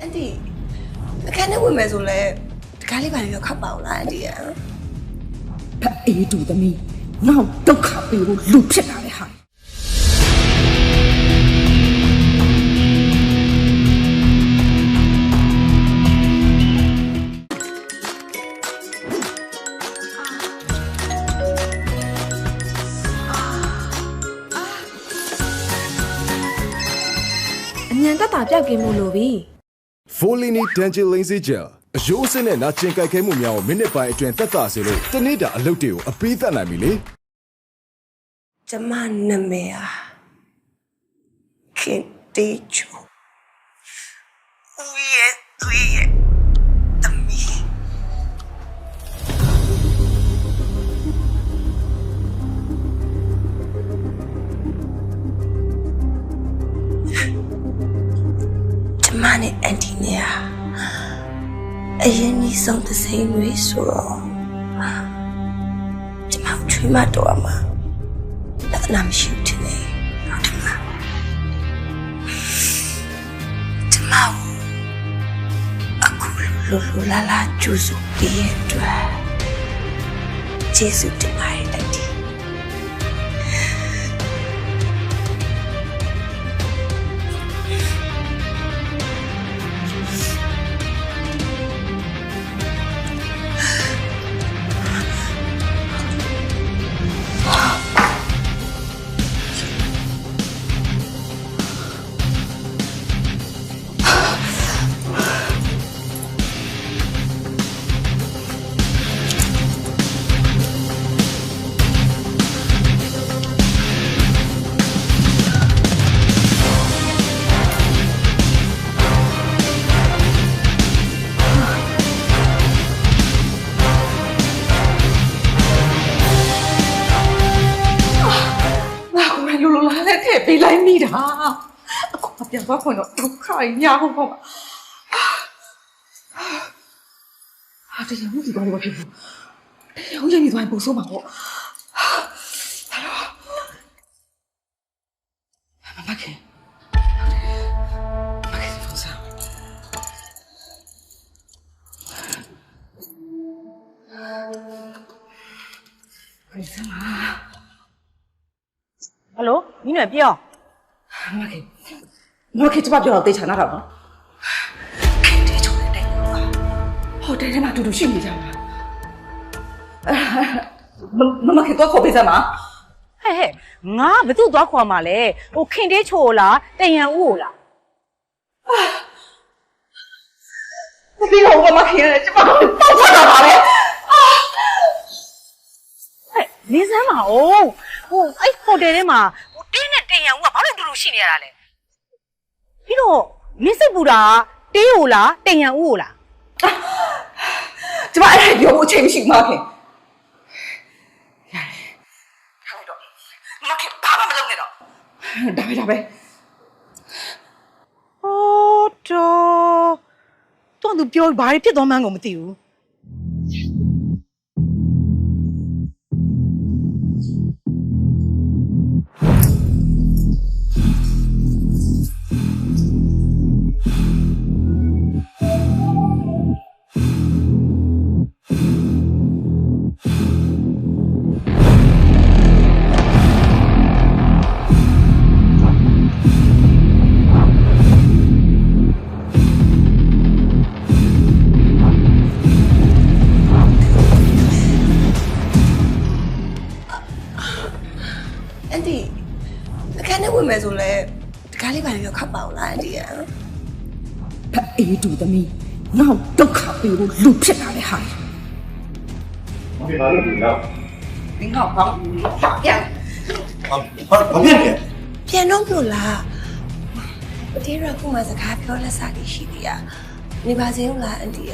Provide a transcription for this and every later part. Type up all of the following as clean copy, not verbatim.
Auntie,အခန်းထဲဝင်မယ်ဆိုလဲတကားလေးပါပြီးတော့ခောက်ပါအောင်လား Auntie ဖက်အေးတူသမီးငါ့ဒုက္ခပေးဖို့လူဖြစ်လာတဲ့ဟာအញ្ញံတက်တာပြောက်ကင်းမှုလို့ပြီ Folini Danger Lazy Gel အယိုးစင်းနဲ့နာကျင်ကြိုက်ခဲမှုများကိုမိနစ်ပိုင်းအတွင်းသက်သာစေလို့တနေ့တာအလုပ်တွေကိုအပြီးသတ်နိုင်ပြီလေ ကျမနာမည်ဟာခင်တေးချိုဦးရဲ့သူရဲ့သမီးကျမနဲ့အန်တီနီယာအရင်ကြီးဆုံးတဲ့စိမ်တွေဆိုတော့ကျမချွေးမတော်မှာပြဿနာမရှိဘူးတင်နေဟုတ်တယ်မလားကျမအခုလိုလာလာကျူစုပြီးရတဲ့ကျေးဇူးတင်ပါတယ်အန်တီပေးလိုက်မိတာအခုမပြန်သွားခွင့်တော့ဒုက္ခရအောင်ပေါ့ဟာတရားမှုဒီကောင်ဘာဖြစ်ဘူးတရားရည်သွားပို့ဆိုးမှာပေါ့မခင်ဖုန်းစားဘယ်စမ်းဟယ်လိုမင်းတို့ပြောမခင်ကျမပြောတော့တေးချာနာတော့နော်ခင်တေးချိုတဲ့တိုင်ဟိုတယ်ထဲမှာတူတူရှိနေကြမှာမခင်တော့ခေါ်ပေးစမ်းပါဟဲ့ငါဘယ်သူ့သွားခေါ်မှာလဲဟိုခင်တေးချိုလားတယံဦးကိုလားမပြီးတော့မခင်ကျမတော့တောက်ချတာပါပဲဟဲ့နေစမ်းပါဦးဟိုအဲ့ဟိုတယ်ထဲမှာဟိုတင်းနဲ့တယံဦးကဘာလို့တူတူရှိနေရတာလဲပြီးတော့မင်းစိတ်ပူတာတေးကိုလားတယံဦးကိုလားကျမအဲ့ဒါပြောဖို့အချိန်မရှိဘူးမခင်ရတယ်ထားလိုက်တော့မခင်ဘာမှမလုပ်နဲ့တော့ဒါပဲဟိုတော့သူပြောဘာတွေဖြစ်သွားမှန်းကိုမသိဘူးအခန်းထဲဝင်မယ်ဆိုလဲတကားလေးပါပြီးတော့ခောက်ပါအောင်လား Auntie ဖက်အေးတူသမီးငါ့ဒုက္ခပေးဖို့လူဖြစ်လာတဲ့ဟာမဖြစ်ပါဘူးနော် မင်းငါ့ဘောင်းပြန်ဘာဖြစ်လဲ ပြန်တော့လို့လားပတိရခုမှစကားပြောလက်စားလေးရှိသေးရနေပါစေဦးလား Auntie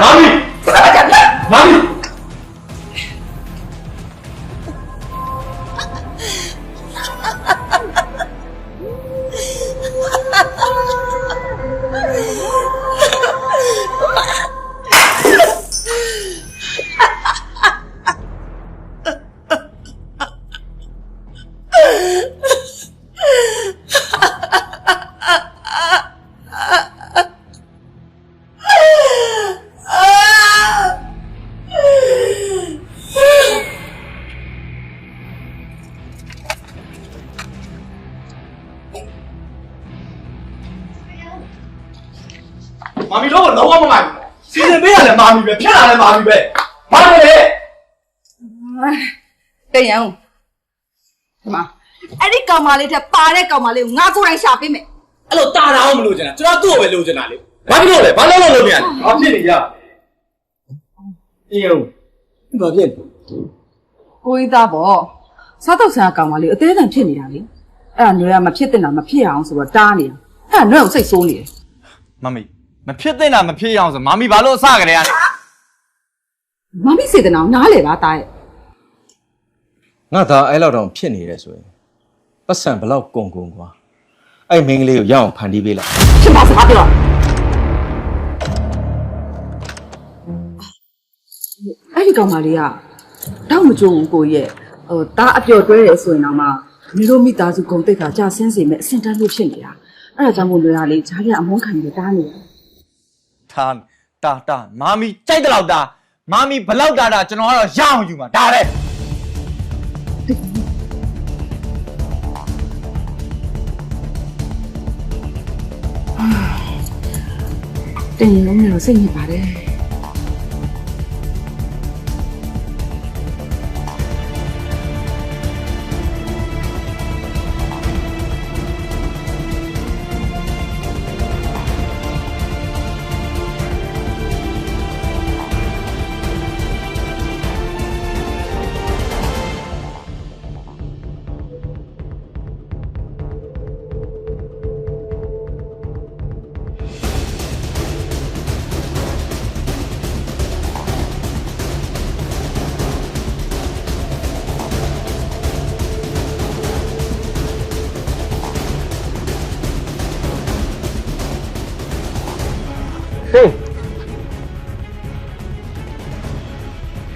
မာမီမာမီ မာမီတော့လုံးဝမမိုက်ဘူးစီစဉ်ပေးရလဲမာမီပဲဖြတ်လာလဲမာမီပဲဘာလဲ တင်ရအောင်ဒီမှာအဲ့ဒီကောင်မလေးတဲ့ပါတဲ့ကောင်မလေးကိုငါကိုယ်တိုင်ရှာပေးမယ် အဲ့လိုတာတာအောင်မလို့ချင်တာကျွန်တော်သူ့ကိုပဲလိုချင်တာလေဘာဖြစ်လို့လဲဘာလို့လုပ်နေရလဲဘာဖြစ်နေရအေးဟုတ်ဘာဖြစ် ကိုကြီးသားပေါ့စားတော့ဆန်ကောင်မလေးအသေးအံဖြစ်နေတာလေအဲ့ဒါညရမဖြစ်တင်တာမဖြစ်အောင်ဆိုတော့တားနေတာအဲ့ဒါညကိုစိတ်ဆိုးနေတယ် မမီမဖြစ်သင့်တာမဖြစ်ရအောင်ဆိုမာမီဘာလို့အစကြတဲ့ကနေ မမစေတနာနားလေပါတားရဲ့ ငါသားအဲ့လောက်တောင်ဖြစ်နေတယ်ဆိုရင်ပတ်စံဘလောက်ကုန်ကွာအဲ့မင်းကလေးကိုရအောင်ဖန်တီးပေးလိုက် ရှင်ပါစကားပြောအဲ့ဒီကောင်မလေးကတောက်မကြုံဘူးကိုရဲ့တားအပျော်တွဲတယ်ဆိုရင်တော့မှမင်းတို့မိသားစုဂုံတိတ်ခါကြာဆင်းစေမဲ့အစင်တန်းလို့ဖြစ်နေတာအဲ့ဒါကြောင့်မို့လို့ရလေဂျားလေးအမုန်းခံပြီးတားနေတာ တာမာမီကြိုက်တယ်လို့တာမာမီဘလောက်တာကျွန်တော်ကတော့ရအောင်ယူမှာဒါပဲ တင်ရင်လုံးနဲ့စိတ်ညစ်ပါတယ်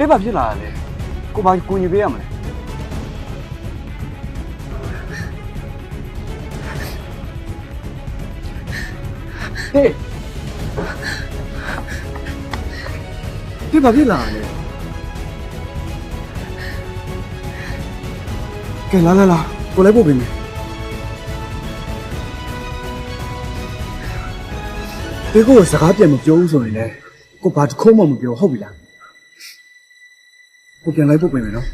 တေးဘာဖြစ်လာလဲကိုဘာကိုညပေးရမလဲဟေးတေးဘာဖြစ်လာလဲကဲလာကိုလည်းပို့ပေးမယ်တေးကိုစကားပြန်မပြောဘူးဆိုရင်လည်းကိုဘာတစ်ခုမှမပြောဟုတ်ပြီလားကိုပြန်လိုက်ပို့ပေးမယ်နော်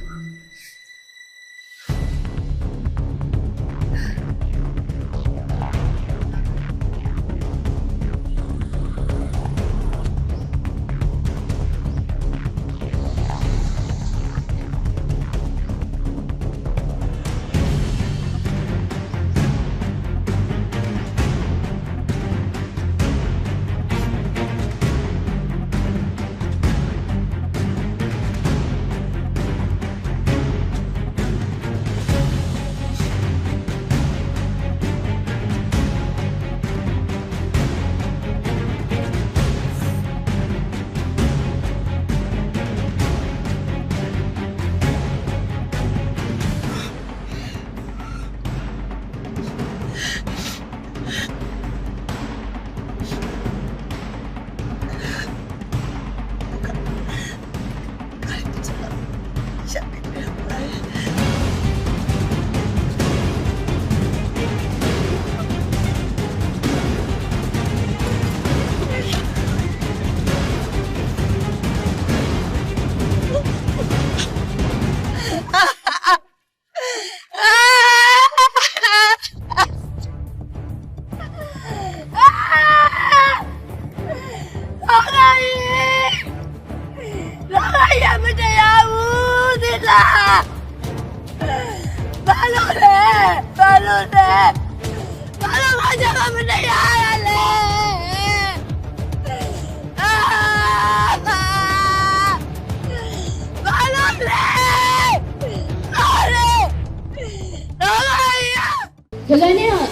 ဒီကနေ့တော့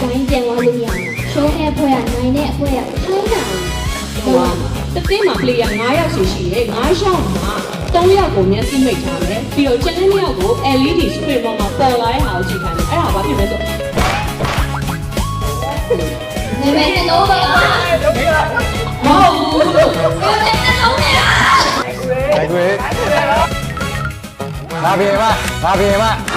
ဒိုင်းပြန်သွားလို့မရဘူးရှုံးတဲ့အဖွဲ့ကနိုင်တဲ့အဖွဲ့ကထိုးတာဟိုတသိန်းမှာ player 9ယောက်စီရှိတယ်9ယောက်မှာ3ယောက်ကိုမျက်စိမိတ်ထားမယ်ပြီးတော့ကျန်တဲ့2ယောက်ကို LED screen ပေါ်မှာပေါ်လာတဲ့ဟာကိုကြည့်ခိုင်းတယ်အဲ့ဒါဘာဖြစ်လဲဆိုနာမည်နဲ့တော့ပါမဟုတ်ဘူးနာမည်နဲ့တော့နေတာ 来，来，来，那边吧，那边吧。